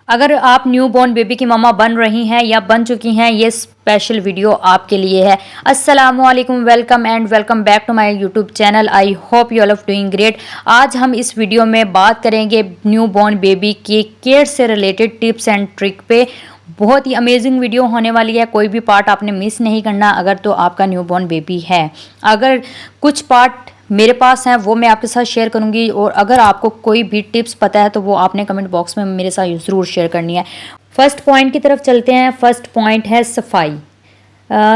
अगर आप new born baby की मम्मा बन रही हैं या बन चुकी हैं, ये स्पेशल वीडियो आपके लिए है। अस्सलामुअलैकुम, welcome and welcome back to my YouTube channel. I hope you all of doing great. आज हम इस वीडियो में बात करेंगे न्यू बॉर्न बेबी के केयर से रिलेटेड टिप्स एंड ट्रिक पे। बहुत ही अमेजिंग वीडियो होने वाली है, कोई भी पार्ट आपने मिस नहीं करना अगर तो आपका न्यू बॉर्न बेबी है। अगर कुछ पार्ट मेरे पास हैं वो मैं आपके साथ शेयर करूंगी, और अगर आपको कोई भी टिप्स पता है तो वो आपने कमेंट बॉक्स में मेरे साथ ज़रूर शेयर करनी है। फर्स्ट पॉइंट की तरफ चलते हैं। फर्स्ट पॉइंट है सफाई।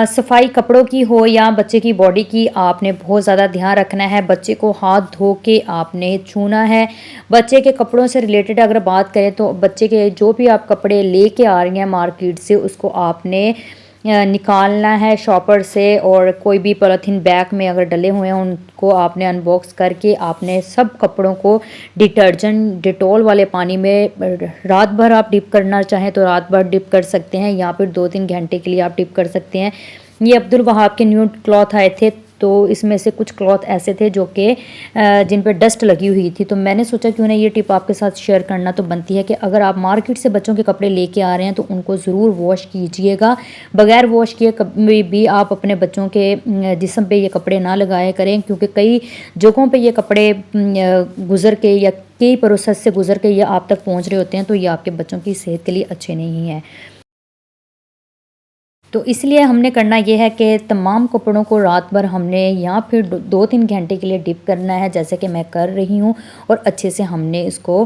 सफाई कपड़ों की हो या बच्चे की बॉडी की, आपने बहुत ज़्यादा ध्यान रखना है। बच्चे को हाथ धो के आपने छूना है। बच्चे के कपड़ों से रिलेटेड अगर बात करें तो बच्चे के जो भी आप कपड़े लेके आ रही हैं मार्केट से, उसको आपने निकालना है शॉपर से, और कोई भी पॉलीथीन बैग में अगर डले हुए हैं उनको आपने अनबॉक्स करके आपने सब कपड़ों को डिटर्जेंट डिटॉल वाले पानी में रात भर आप डिप करना चाहें तो रात भर डिप कर सकते हैं, या फिर 2-3 घंटे के लिए आप डिप कर सकते हैं। ये अब्दुल वहाब के न्यू क्लॉथ आए थे, तो इसमें से कुछ क्लॉथ ऐसे थे जो कि जिन पर डस्ट लगी हुई थी, तो मैंने सोचा क्यों ना ये टिप आपके साथ शेयर करना तो बनती है कि अगर आप मार्केट से बच्चों के कपड़े लेके आ रहे हैं तो उनको ज़रूर वॉश कीजिएगा। बगैर वॉश किए कभी भी आप अपने बच्चों के जिस्म पे ये कपड़े ना लगाया करें, क्योंकि कई जगहों पे ये कपड़े गुज़र के या कई प्रोसेस से गुज़र के ये आप तक पहुँच रहे होते हैं, तो ये आपके बच्चों की सेहत के लिए अच्छे नहीं हैं। तो इसलिए हमने करना ये है कि तमाम कपड़ों को रात भर हमने या फिर 2-3 घंटे के लिए डिप करना है, जैसे कि मैं कर रही हूँ, और अच्छे से हमने इसको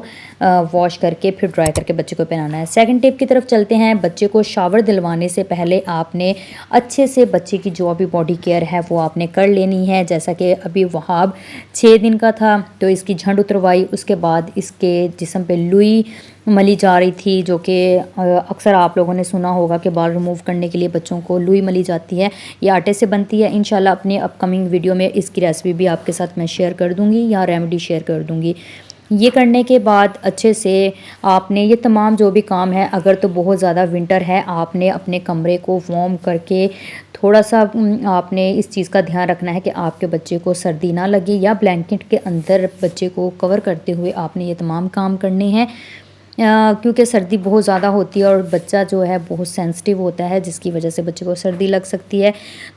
वॉश करके फिर ड्राई करके बच्चे को पहनाना है। सेकंड टिप की तरफ चलते हैं। बच्चे को शावर दिलवाने से पहले आपने अच्छे से बच्चे की जो भी बॉडी केयर है वो आपने कर लेनी है। जैसा कि अभी वहाब 6 दिन का था तो इसकी झंड उतरवाई, उसके बाद इसके जिस्म पे लुई मली जा रही थी, जो कि अक्सर आप लोगों ने सुना होगा कि बाल रिमूव करने के लिए बच्चों को लुई मली जाती है। ये आटे से बनती है। इंशाल्लाह अपने अपकमिंग वीडियो में इसकी रेसिपी भी आपके साथ मैं शेयर कर दूंगी या रेमेडी शेयर कर दूंगी। ये करने के बाद अच्छे से आपने ये तमाम जो भी काम है, अगर तो बहुत ज़्यादा विंटर है आपने अपने कमरे को वार्म करके थोड़ा सा आपने इस चीज़ का ध्यान रखना है कि आपके बच्चे को सर्दी ना लगे, या ब्लैंकेट के अंदर बच्चे को कवर करते हुए आपने ये तमाम काम करने हैं, क्योंकि सर्दी बहुत ज़्यादा होती है और बच्चा जो है बहुत सेंसिटिव होता है, जिसकी वजह से बच्चे को सर्दी लग सकती है।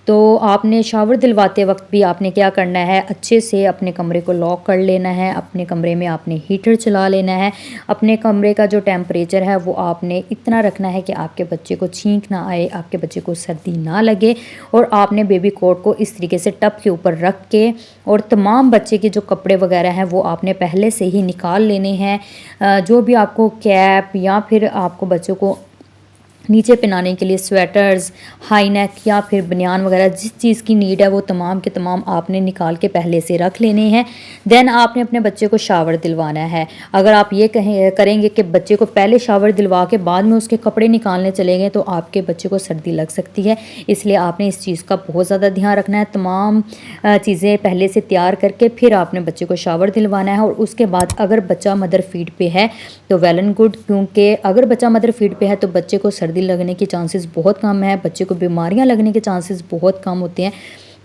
तो आपने शावर दिलवाते वक्त भी आपने क्या करना है, अच्छे से अपने कमरे को लॉक कर लेना है। अपने कमरे में आपने हीटर चला लेना है। अपने कमरे का जो टेम्परेचर है वो आपने इतना रखना है कि आपके बच्चे को छींक ना आए, आपके बच्चे को सर्दी ना लगे। और आपने बेबी कोट को इस तरीके से टब के ऊपर रख के, और तमाम बच्चे के जो कपड़े वगैरह हैं वो आपने पहले से ही निकाल लेने हैं। जो भी आपको कैप या फिर आपको बच्चों को नीचे पहनाने के लिए स्वेटर्स, हाई नेक या फिर बनियान वगैरह जिस चीज़ की नीड है वो तमाम के तमाम आपने निकाल के पहले से रख लेने हैं। देन आपने अपने बच्चे को शावर दिलवाना है। अगर आप ये करेंगे कि बच्चे को पहले शावर दिलवा के बाद में उसके कपड़े निकालने चले गए तो आपके बच्चे को सर्दी लग सकती है। इसलिए आपने इस चीज़ का बहुत ज़्यादा ध्यान रखना है। तमाम चीज़ें पहले से तैयार करके फिर आपने बच्चे को शावर दिलवाना है। और उसके बाद अगर बच्चा मदर फीड पे है तो वेल एंड गुड, क्योंकि अगर बच्चा मदर फीड पे है तो बच्चे को सर्दी लगने के चांसेस बहुत कम है, बच्चे को बीमारियां लगने के चांसेस बहुत कम होते हैं,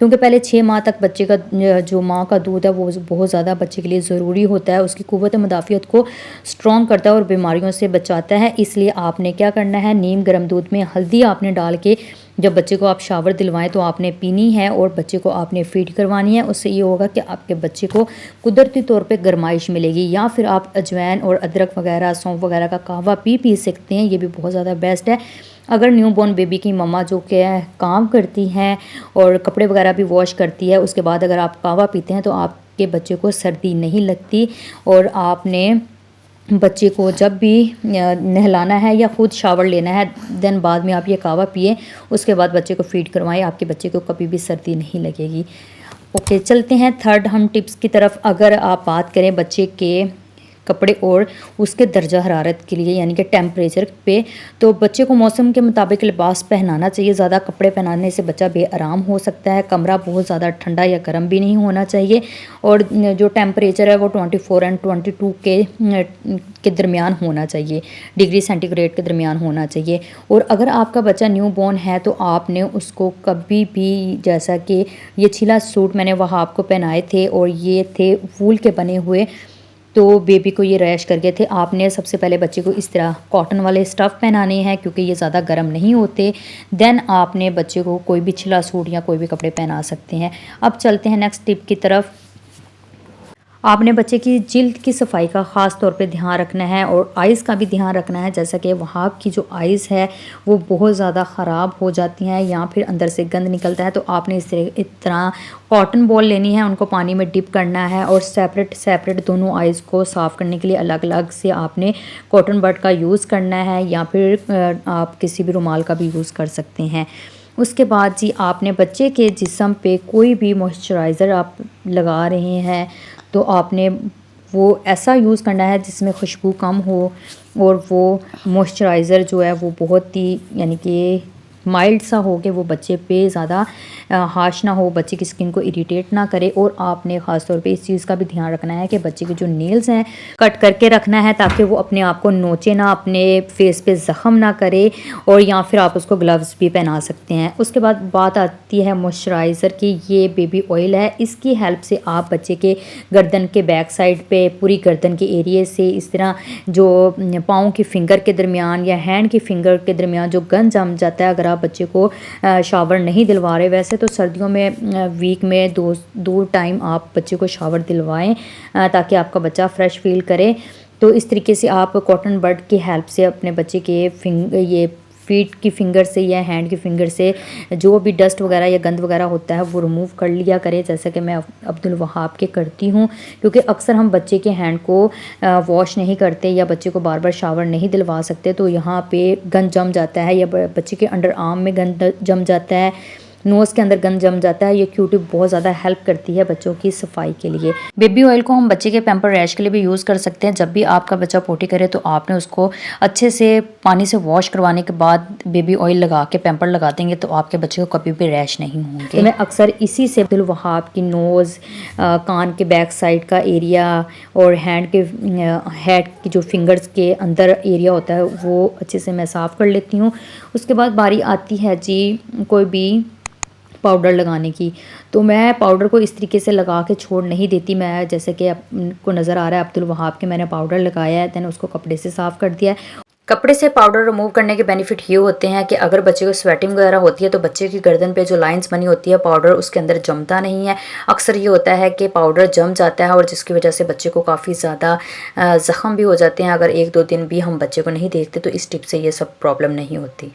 क्योंकि पहले 6 माह तक बच्चे का जो माँ का दूध है वो बहुत ज़्यादा बच्चे के लिए ज़रूरी होता है। उसकी क़ुव्वत मुदाफ़ियत को स्ट्रॉन्ग करता है और बीमारियों से बचाता है। इसलिए आपने क्या करना है, नीम गर्म दूध में हल्दी आपने डाल के जब बच्चे को आप शावर दिलवाएं तो आपने पीनी है, और बच्चे को आपने फीड करवानी है। उससे ये होगा कि आपके बच्चे को कुदरती तौर पे गर्माइश मिलेगी। या फिर आप अजवाइन और अदरक वगैरह, सौंफ वगैरह का कहवा पी सकते हैं, ये भी बहुत ज़्यादा बेस्ट है। अगर न्यू बॉर्न बेबी की मम्मा जो कि काम करती हैं और कपड़े वगैरह भी वॉश करती है, उसके बाद अगर आप कहवा पीते हैं तो आपके बच्चे को सर्दी नहीं लगती। और आपने बच्चे को जब भी नहलाना है या ख़ुद शावर लेना है, देन बाद में आप ये कहवा पिए, उसके बाद बच्चे को फीड करवाएं, आपके बच्चे को कभी भी सर्दी नहीं लगेगी। ओके, चलते हैं थर्ड हम टिप्स की तरफ। अगर आप बात करें बच्चे के कपड़े और उसके दर्जा हरारत के लिए, यानी कि टेम्परेचर पे, तो बच्चे को मौसम के मुताबिक लिबास पहनाना चाहिए। ज़्यादा कपड़े पहनाने से बच्चा बेआराम हो सकता है। कमरा बहुत ज़्यादा ठंडा या गर्म भी नहीं होना चाहिए, और जो टेम्परेचर है वो 24 और 22 के दरमियान होना चाहिए, डिग्री सेंटीग्रेड के दरमियान होना चाहिए। और अगर आपका बच्चा न्यू बॉर्न है तो आपने उसको कभी भी, जैसा कि ये छिला सूट मैंने वहाँ आपको पहनाए थे और ये थे वूल के बने हुए, तो बेबी को ये रैश कर गए थे। आपने सबसे पहले बच्चे को इस तरह कॉटन वाले स्टफ़ पहनाने हैं क्योंकि ये ज़्यादा गर्म नहीं होते। देन आपने बच्चे को कोई भी छिला सूट या कोई भी कपड़े पहना सकते हैं। अब चलते हैं नेक्स्ट टिप की तरफ। आपने बच्चे की जिल्द की सफाई का ख़ास तौर पे ध्यान रखना है और आइज़ का भी ध्यान रखना है। जैसा कि वहाँ की जो आइज़ है वो बहुत ज़्यादा ख़राब हो जाती हैं या फिर अंदर से गंद निकलता है, तो आपने इस तरह कॉटन बॉल लेनी है, उनको पानी में डिप करना है और सेपरेट दोनों आइज़ को साफ़ करने के लिए अलग अलग से आपने कॉटन बड का यूज़ करना है या फिर आप किसी भी रुमाल का भी यूज़ कर सकते हैं। उसके बाद जी आपने बच्चे के जिस्म पे कोई भी मॉइस्चराइज़र आप लगा रहे हैं तो आपने वो ऐसा यूज़ करना है जिसमें खुशबू कम हो और वो मॉइस्चराइज़र जो है वो बहुत ही यानी कि माइल्ड सा हो कि वो बच्चे पे ज़्यादा हार्श ना हो, बच्चे की स्किन को इरिटेट ना करे। और आपने ख़ास तौर पे इस चीज़ का भी ध्यान रखना है कि बच्चे के जो नेल्स हैं कट करके रखना है ताकि वो अपने आप को नोचे ना, अपने फेस पे ज़ख़म ना करे, और या फिर आप उसको ग्लव्स भी पहना सकते हैं। उसके बाद बात आती है मॉइस्चराइज़र की। ये बेबी ऑयल है, इसकी हेल्प से आप बच्चे के गर्दन के बैक साइड पे, पूरी गर्दन के एरिए से, इस तरह जो पाँव की फिंगर के दरमियान या हैंड की फिंगर के दरमियान जो गंद जम जाता है, अगर आप बच्चे को शावर नहीं दिलवा रहे, वैसे तो सर्दियों में वीक में दो टाइम आप बच्चे को शावर दिलवाएं ताकि आपका बच्चा फ्रेश फील करे। तो इस तरीके से आप कॉटन बड की हेल्प से अपने बच्चे के ये फीट की फिंगर से या हैंड की फिंगर से जो भी डस्ट वगैरह या गंद वगैरह होता है वो रिमूव कर लिया करें, जैसा कि मैं अब्दुल वहाब के करती हूँ। क्योंकि अक्सर हम बच्चे के हैंड को वॉश नहीं करते या बच्चे को बार बार शावर नहीं दिलवा सकते, तो यहाँ पे गंद जम जाता है या बच्चे के अंडर आर्म में गंद जम जाता है, नोज़ के अंदर गंद जम जाता है। ये क्यूटिप बहुत ज़्यादा हेल्प करती है बच्चों की सफाई के लिए। बेबी ऑयल को हम बच्चे के पैम्पर रैश के लिए भी यूज़ कर सकते हैं। जब भी आपका बच्चा पोटी करे तो आपने उसको अच्छे से पानी से वॉश करवाने के बाद बेबी ऑयल लगा के पैम्पर लगा देंगे तो आपके बच्चे को कभी भी रैश नहीं होंगे। तो मैं अक्सर इसी से अब्दुल वहाब की नोज़, कान के बैक साइड का एरिया और हैंड की जो फिंगर्स के अंदर एरिया होता है वो अच्छे से मैं साफ़ कर लेती हूँ। उसके बाद बारी आती है जी कोई भी पाउडर लगाने की। तो मैं पाउडर को इस तरीके से लगा के छोड़ नहीं देती। मैं जैसे कि आपको नज़र आ रहा है अब्दुल वहाब के मैंने पाउडर लगाया है, दैन उसको कपड़े से साफ़ कर दिया है। कपड़े से पाउडर रिमूव करने के बेनिफिट ये होते हैं कि अगर बच्चे को स्वेटिंग वगैरह होती है तो बच्चे की गर्दन पे जो लाइंस बनी होती है पाउडर उसके अंदर जमता नहीं है। अक्सर ये होता है कि पाउडर जम जाता है और जिसकी वजह से बच्चे को काफ़ी ज़्यादा ज़ख़म भी हो जाते हैं। अगर 1-2 दिन भी हम बच्चे को नहीं देखते तो इस टिप से ये सब प्रॉब्लम नहीं होती।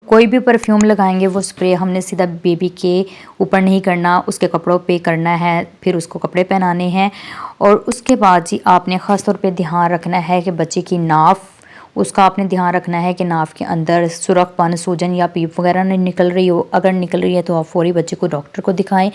कोई भी परफ्यूम लगाएंगे वो स्प्रे हमने सीधा बेबी के ऊपर नहीं करना, उसके कपड़ों पे करना है, फिर उसको कपड़े पहनाने हैं। और उसके बाद जी आपने ख़ास तौर पे ध्यान रखना है कि बच्चे की नाफ, उसका आपने ध्यान रखना है कि नाफ के अंदर सुरखपन, सूजन या पीप वगैरह नहीं निकल रही हो। अगर निकल रही है तो आप फौरी बच्चे को डॉक्टर को दिखाएं।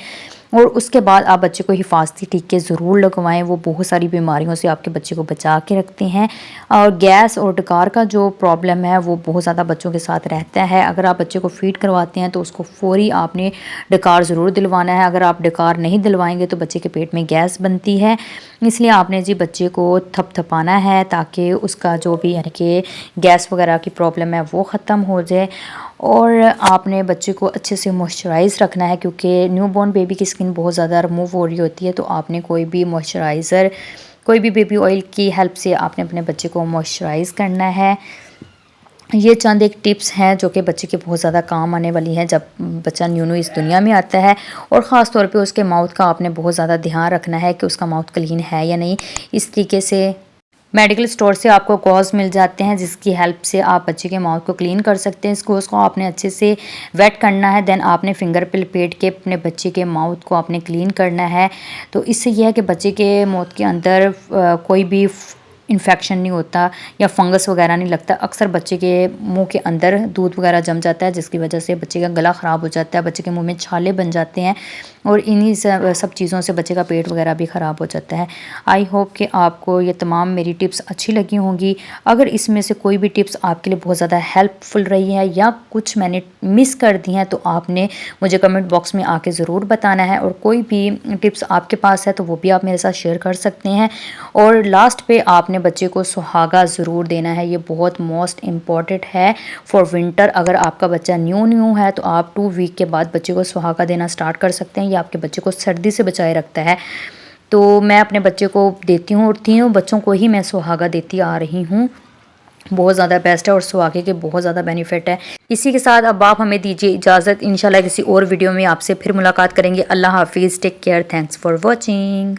और उसके बाद आप बच्चे को हिफाजती टीके ज़रूर लगवाएं, वो बहुत सारी बीमारियों से आपके बच्चे को बचा के रखते हैं। और गैस और डकार का जो प्रॉब्लम है वो बहुत ज़्यादा बच्चों के साथ रहता है। अगर आप बच्चे को फीड करवाते हैं तो उसको फ़ौरी आपने डकार ज़रूर दिलवाना है। अगर आप डकार नहीं दिलवाएंगे तो बच्चे के पेट में गैस बनती है, इसलिए आपने जी बच्चे को थपथपाना है ताकि उसका जो भी यानी कि गैस वगैरह की प्रॉब्लम है वो ख़त्म हो जाए। और आपने बच्चे को अच्छे से मॉइस्चराइज़ रखना है क्योंकि न्यूबॉर्न बेबी की स्किन बहुत ज़्यादा रिमूव हो रही होती है, तो आपने कोई भी मॉइस्चराइज़र, कोई भी बेबी ऑयल की हेल्प से आपने अपने बच्चे को मॉइस्चराइज़ करना है। ये चंद एक टिप्स हैं जो कि बच्चे के बहुत ज़्यादा काम आने वाली हैं जब बच्चा न्यू इस दुनिया में आता है। और ख़ास तौर पे उसके माउथ का आपने बहुत ज़्यादा ध्यान रखना है कि उसका माउथ क्लीन है या नहीं। इस तरीके से मेडिकल स्टोर से आपको गॉज़ मिल जाते हैं जिसकी हेल्प से आप बच्चे के माउथ को क्लीन कर सकते हैं। इस गॉज़ को आपने अच्छे से वेट करना है, देन आपने फिंगर पे लपेट के अपने बच्चे के माउथ को आपने क्लीन करना है। तो इससे यह है कि बच्चे के माउथ के अंदर कोई भी इन्फेक्शन नहीं होता या फंगस वगैरह नहीं लगता। अक्सर बच्चे के मुंह के अंदर दूध वगैरह जम जाता है जिसकी वजह से बच्चे का गला ख़राब हो जाता है, बच्चे के मुंह में छाले बन जाते हैं और इन्हीं सब चीज़ों से बच्चे का पेट वगैरह भी ख़राब हो जाता है। आई होप कि आपको ये तमाम मेरी टिप्स अच्छी लगी होंगी। अगर इसमें से कोई भी टिप्स आपके लिए बहुत ज़्यादा हेल्पफुल रही है या कुछ मैंने मिस कर दी हैं तो आपने मुझे कमेंट बॉक्स में आके ज़रूर बताना है। और कोई भी टिप्स आपके पास है तो वो भी आप मेरे साथ शेयर कर सकते हैं। और लास्ट पे आपने बच्चे को सुहागा ज़रूर देना है, ये बहुत मोस्ट इम्पॉर्टेंट है फॉर विंटर। अगर आपका बच्चा न्यू है तो आप 2 वीक के बाद बच्चे को सुहागा देना स्टार्ट कर सकते हैं। ये आपके बच्चे को सर्दी से बचाए रखता है। तो मैं अपने बच्चे को देती हूँ और तीनों बच्चों को ही मैं सुहागा देती आ रही हूँ। बहुत ज़्यादा बेस्ट है और सुहागे के बहुत ज़्यादा बेनिफिट है। इसी के साथ अब आप हमें दीजिए इजाज़त, इंशाल्लाह किसी और वीडियो में आपसे फिर मुलाकात करेंगे। अल्लाह हाफिज़, take care, thanks for watching.